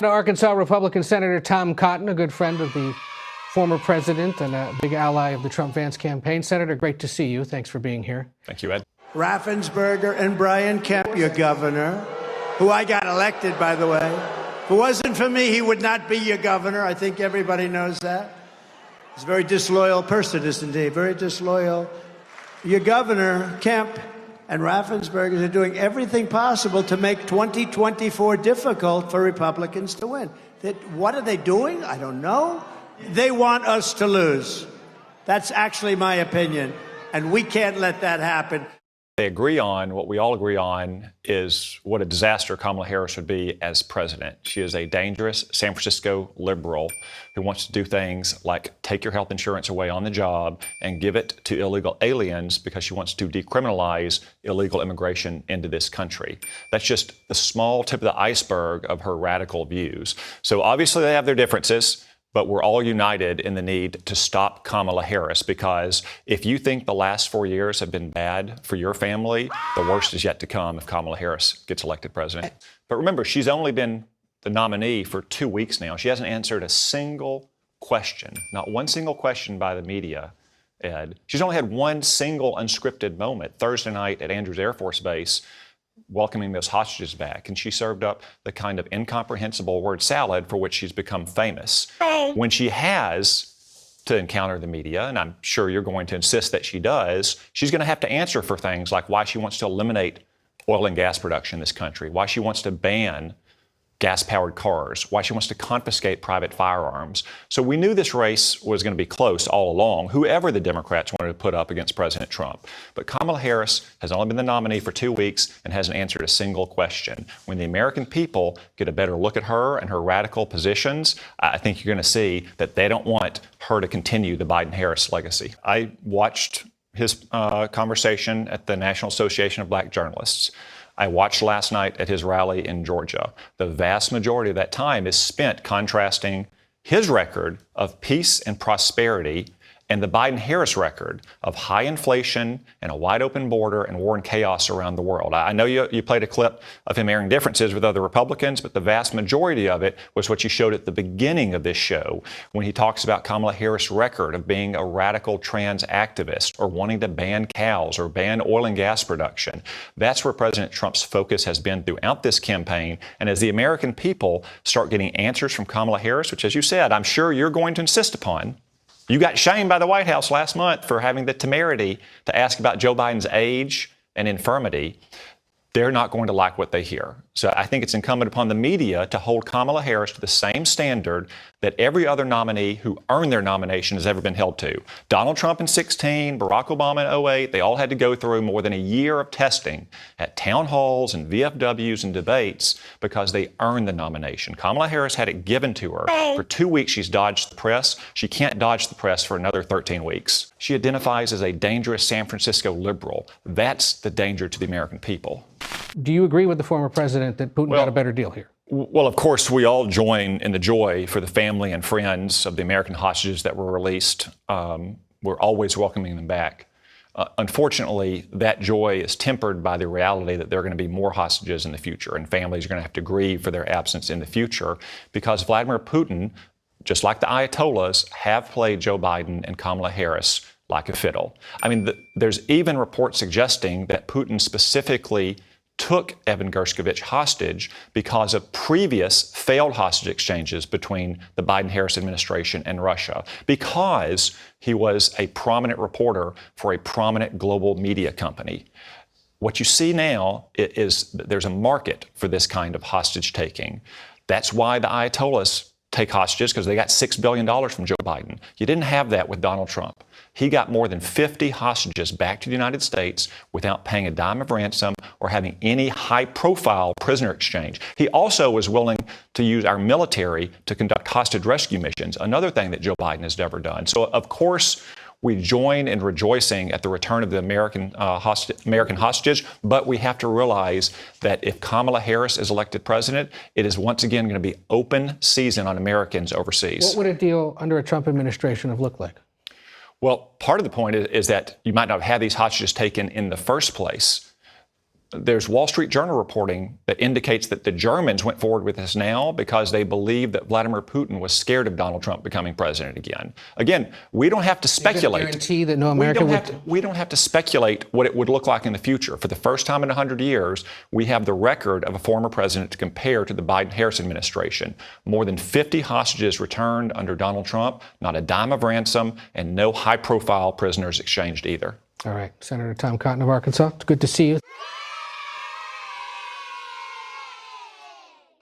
Arkansas Republican Senator Tom Cotton, a good friend of the former president and a big ally of the Trump-Vance campaign. Senator, great to see you. Thanks for being here. Thank you, Ed. Raffensperger and Brian Kemp, your governor, who I got elected, by the way. If it wasn't for me, he would not be your governor. I think everybody knows that. He's a very disloyal person, isn't he? Very disloyal. Your governor, Kemp, and Raffensperger are doing everything possible to make 2024 difficult for Republicans to win. What are they doing? I don't know. They want us to lose. That's actually my opinion, and we can't let that happen. They agree on, what we all agree on, is what a disaster Kamala Harris would be as president. She is a dangerous San Francisco liberal who wants to do things like take your health insurance away on the job and give it to illegal aliens because she wants to decriminalize illegal immigration into this country. That's just the small tip of the iceberg of her radical views. So obviously they have their differences, but we're all united in the need to stop Kamala Harris, because if you think the last 4 years have been bad for your family, the worst is yet to come if Kamala Harris gets elected president. But remember, she's only been the nominee for 2 weeks now. She hasn't answered a single question, not one single question by the media, Ed. She's only had one single unscripted moment Thursday night at Andrews Air Force Base, welcoming those hostages back. And she served up the kind of incomprehensible word salad for which she's become famous. When she has to encounter the media, and I'm sure you're going to insist that she does, she's going to have to answer for things like why she wants to eliminate oil and gas production in this country, why she wants to ban gas-powered cars, why she wants to confiscate private firearms. So we knew this race was going to be close all along, whoever the Democrats wanted to put up against President Trump. But Kamala Harris has only been the nominee for 2 weeks and hasn't answered a single question. When the American people get a better look at her and her radical positions, I think you're going to see that they don't want her to continue the Biden-Harris legacy. I watched his conversation at the National Association of Black Journalists. I watched last night at his rally in Georgia. The vast majority of that time is spent contrasting his record of peace and prosperity and the Biden-Harris record of high inflation and a wide open border and war and chaos around the world. I know you played a clip of him airing differences with other Republicans, but the vast majority of it was what you showed at the beginning of this show when he talks about Kamala Harris' record of being a radical trans activist or wanting to ban cows or ban oil and gas production. That's where President Trump's focus has been throughout this campaign. And as the American people start getting answers from Kamala Harris, which, as you said, I'm sure you're going to insist upon. You got shamed by the White House last month for having the temerity to ask about Joe Biden's age and infirmity. They're not going to like what they hear. So I think it's incumbent upon the media to hold Kamala Harris to the same standard that every other nominee who earned their nomination has ever been held to. Donald Trump in 2016, Barack Obama in 2008, they all had to go through more than a year of testing at town halls and VFWs and debates because they earned the nomination. Kamala Harris had it given to her. For 2 weeks, she's dodged the press. She can't dodge the press for another 13 weeks. She identifies as a dangerous San Francisco liberal. That's the danger to the American people. Do you agree with the former president that Putin got a better deal here? Well, of course, we all join in the joy for the family and friends of the American hostages that were released. We're always welcoming them back. Unfortunately, that joy is tempered by the reality that there are going to be more hostages in the future, and families are going to have to grieve for their absence in the future because Vladimir Putin, just like the Ayatollahs, have played Joe Biden and Kamala Harris like a fiddle. I mean, there's even reports suggesting that Putin specifically took Evan Gershkovich hostage because of previous failed hostage exchanges between the Biden-Harris administration and Russia, because he was a prominent reporter for a prominent global media company. What you see now is that there's a market for this kind of hostage taking. That's why the Ayatollahs take hostages, because they got $6 billion from Joe Biden. You didn't have that with Donald Trump. He got more than 50 hostages back to the United States without paying a dime of ransom or having any high-profile prisoner exchange. He also was willing to use our military to conduct hostage rescue missions, another thing that Joe Biden has never done. So, of course, we join in rejoicing at the return of the American hostages, but we have to realize that if Kamala Harris is elected president, it is once again going to be open season on Americans overseas. What would a deal under a Trump administration have looked like? Well, part of the point is that you might not have had these hostages taken in the first place, there's Wall Street Journal reporting that indicates that the Germans went forward with this now because they believe that Vladimir Putin was scared of Donald Trump becoming president again. Again, we don't have to speculate. Guarantee that no American we don't have to speculate what it would look like in the future. For the first time in 100 years, we have the record of a former president to compare to the Biden-Harris administration. More than 50 hostages returned under Donald Trump, not a dime of ransom, and no high-profile prisoners exchanged either. All right, Senator Tom Cotton of Arkansas, it's good to see you.